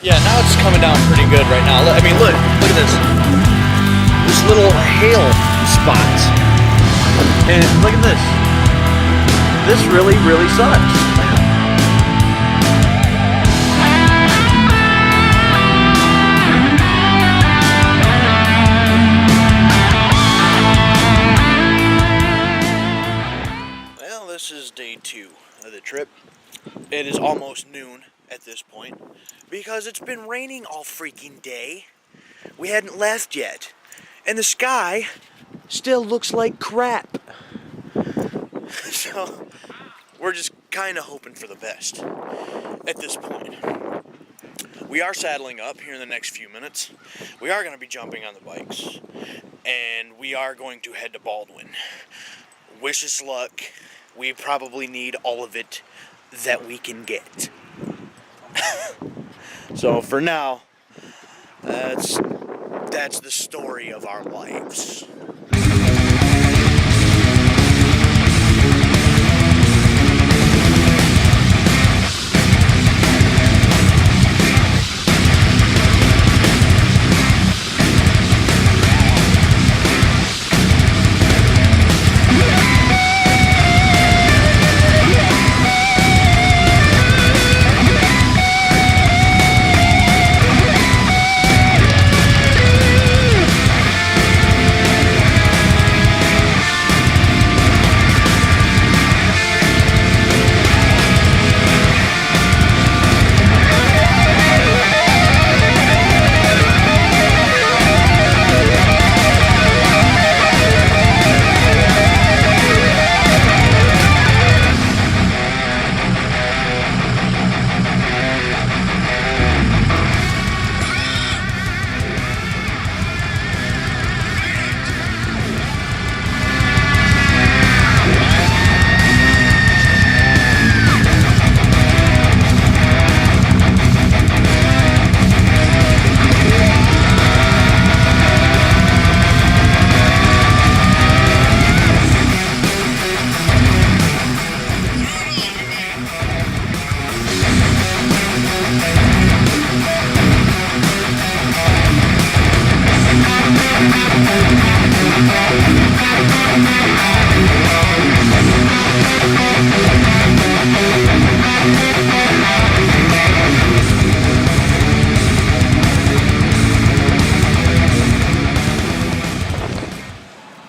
Yeah, now it's coming down pretty good right now. I mean, look at this. This little hail spot. And look at this. This really, really sucks. Well, this is day 2 of the trip. It is almost noon at this point because it's been raining all freaking day. We hadn't left yet, and the sky still looks like crap. So we're just kind of hoping for the best at this point. We are saddling up here in the next few minutes. We are going to be jumping on the bikes, and we are going to head to Baldwin. Wish us luck. We probably need all of it that we can get. So for now, that's the story of our lives.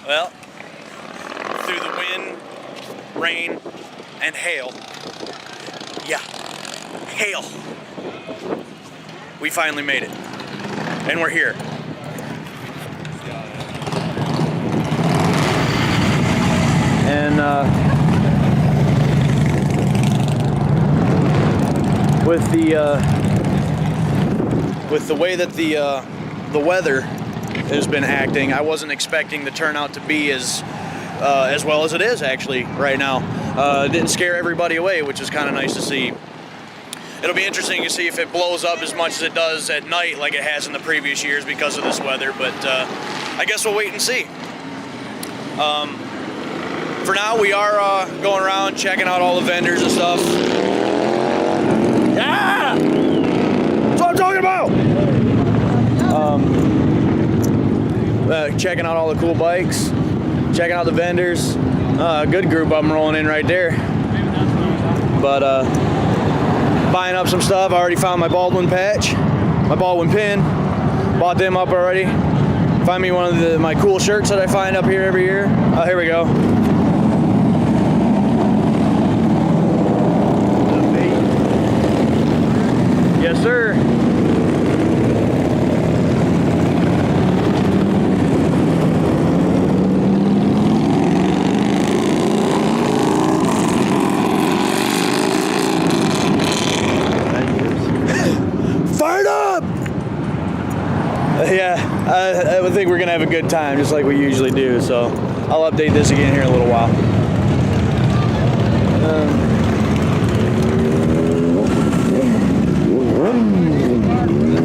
Well, through the wind, rain, and hail. Yeah, hail. We finally made it. And we're here. And with the way that the weather has been acting, I wasn't expecting the turnout to be as well as it is actually right now. It didn't scare everybody away, which is kind of nice to see. It'll be interesting to see if it blows up as much as it does at night like it has in the previous years because of this weather, but I guess we'll wait and see. For now, we are going around checking out all the vendors and stuff. Yeah! That's what I'm talking about! Checking out all the cool bikes, checking out the vendors. A good group of them rolling in right there. But buying up some stuff. I already found my Baldwin patch, my Baldwin pin. Bought them up already. Find me one of my cool shirts that I find up here every year. Oh, here we go. Yes, sir. Fired up! Yeah, I would think we're gonna have a good time, just like we usually do. So I'll update this again here in a little while.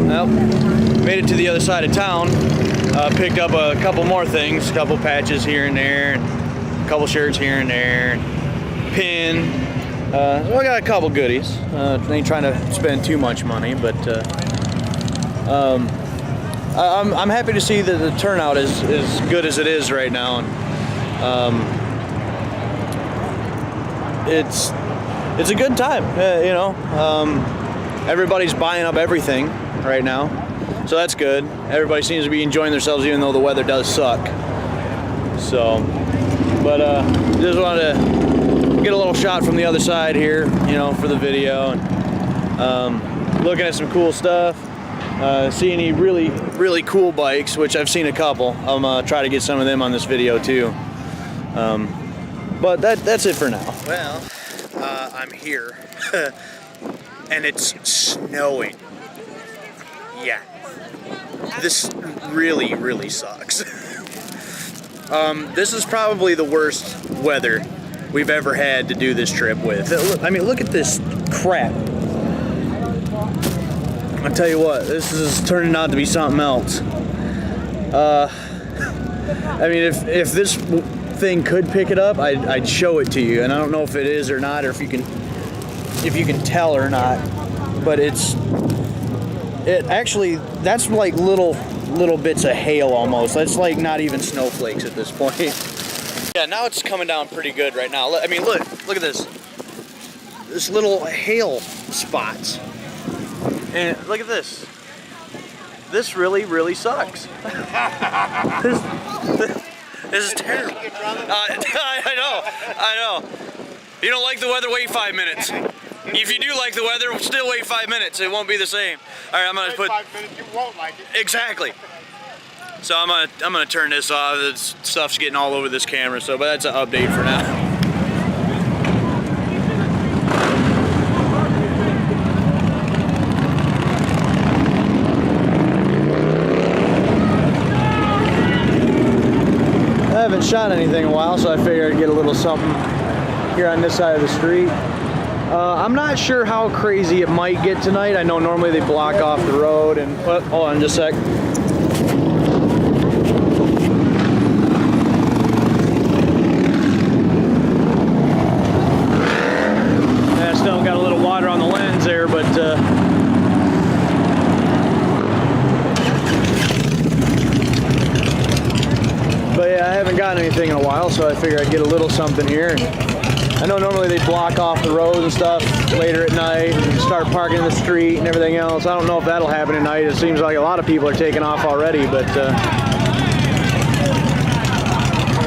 Well, made it to the other side of town. Picked up a couple more things, a couple patches here and there, a couple shirts here and there, pin. So I got a couple goodies. Ain't trying to spend too much money, but I'm happy to see that the turnout is as good as it is right now. And, it's a good time, you know. Everybody's buying up everything right now, so that's good. Everybody seems to be enjoying themselves, even though the weather does suck. So, but just wanted to get a little shot from the other side here, you know, for the video, and looking at some cool stuff. See any really cool bikes, which I've seen a couple. I'm gonna try to get some of them on this video too. But that's it for now. Well, I'm here, and it's snowing. Yeah, this really sucks. This is probably the worst weather we've ever had to do this trip with. I mean, look at this crap. I'll tell you what, this is turning out to be something else. I mean, if this thing could pick it up, I'd show it to you, and I don't know if it is or not, or if you can tell or not. But it actually, that's like little bits of hail almost. That's like not even snowflakes at this point. Yeah, now it's coming down pretty good right now. I mean, look at this. This little hail spots. And look at this. This really sucks. This is terrible. I know. If you don't like the weather, wait 5 minutes. If you do like the weather, still wait 5 minutes. It won't be the same. All right, I'm gonna put. 5 minutes, you won't like it. Exactly. So I'm gonna turn this off. This stuff's getting all over this camera. So, but that's an update for now. I haven't shot anything in a while, so I figured I'd get a little something here on this side of the street. I'm not sure how crazy it might get tonight. I know normally they block off the road, and hold on just a sec. Yeah, still got a little water on the lens there, but yeah, I haven't gotten anything in a while, so I figured I'd get a little something here. I know normally they block off the roads and stuff later at night and start parking in the street and everything else. I don't know if that'll happen tonight. It seems like a lot of people are taking off already, but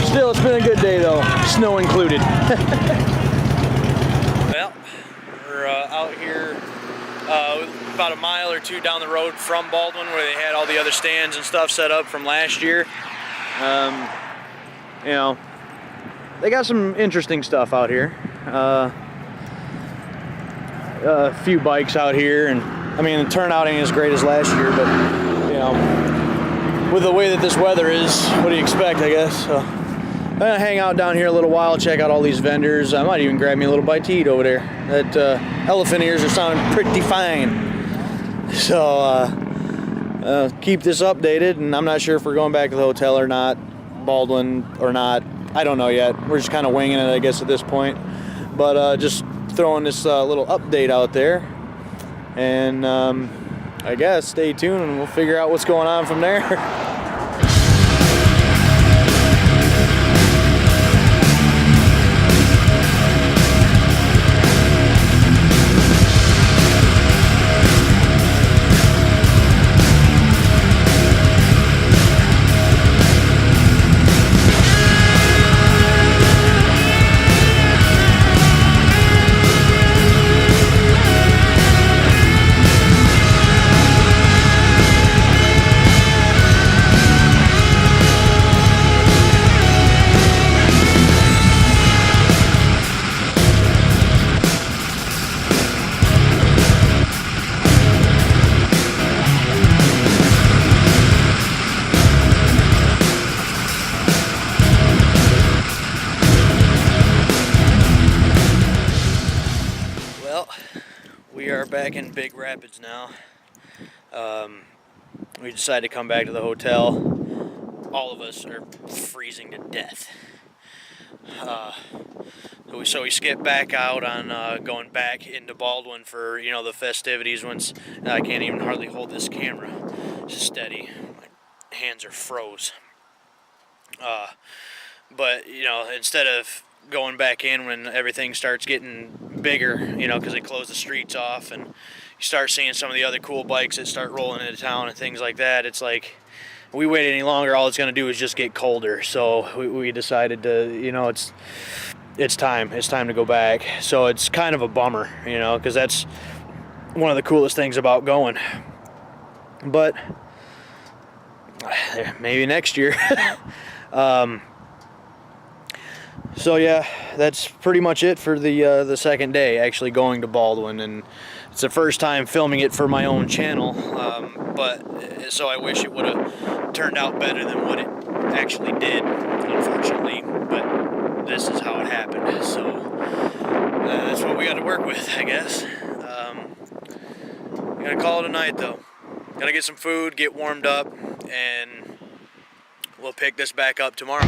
still, it's been a good day though, snow included. Well, we're out here about a mile or two down the road from Baldwin, where they had all the other stands and stuff set up from last year. You know, they got some interesting stuff out here. A few bikes out here, and I mean the turnout ain't as great as last year, but you know, with the way that this weather is, what do you expect, I guess? So I'm gonna hang out down here a little while, check out all these vendors. I might even grab me a little bite to eat over there. That elephant ears are sounding pretty fine. So keep this updated, and I'm not sure if we're going back to the hotel or not, Baldwin or not. I don't know yet. We're just kind of winging it, I guess, at this point. But just throwing this little update out there, and I guess stay tuned and we'll figure out what's going on from there. We are back in Big Rapids now. We decided to come back to the hotel. All of us are freezing to death. So we skipped back out on going back into Baldwin for, you know, the festivities. Once I can't even hardly hold this camera steady. My hands are froze. But, you know, instead of going back in when everything starts getting bigger, you know, because they close the streets off and you start seeing some of the other cool bikes that start rolling into town and things like that, it's like, we wait any longer, all it's going to do is just get colder. So we decided to, you know, it's time to go back. So it's kind of a bummer, you know, because that's one of the coolest things about going. But maybe next year. So yeah, that's pretty much it for the second day, actually going to Baldwin, and it's the first time filming it for my own channel. But so I wish it would have turned out better than what it actually did, unfortunately. But this is how it happened. So that's what we got to work with, I guess. I'm gonna call it a night though. Gonna get some food, get warmed up, and we'll pick this back up tomorrow.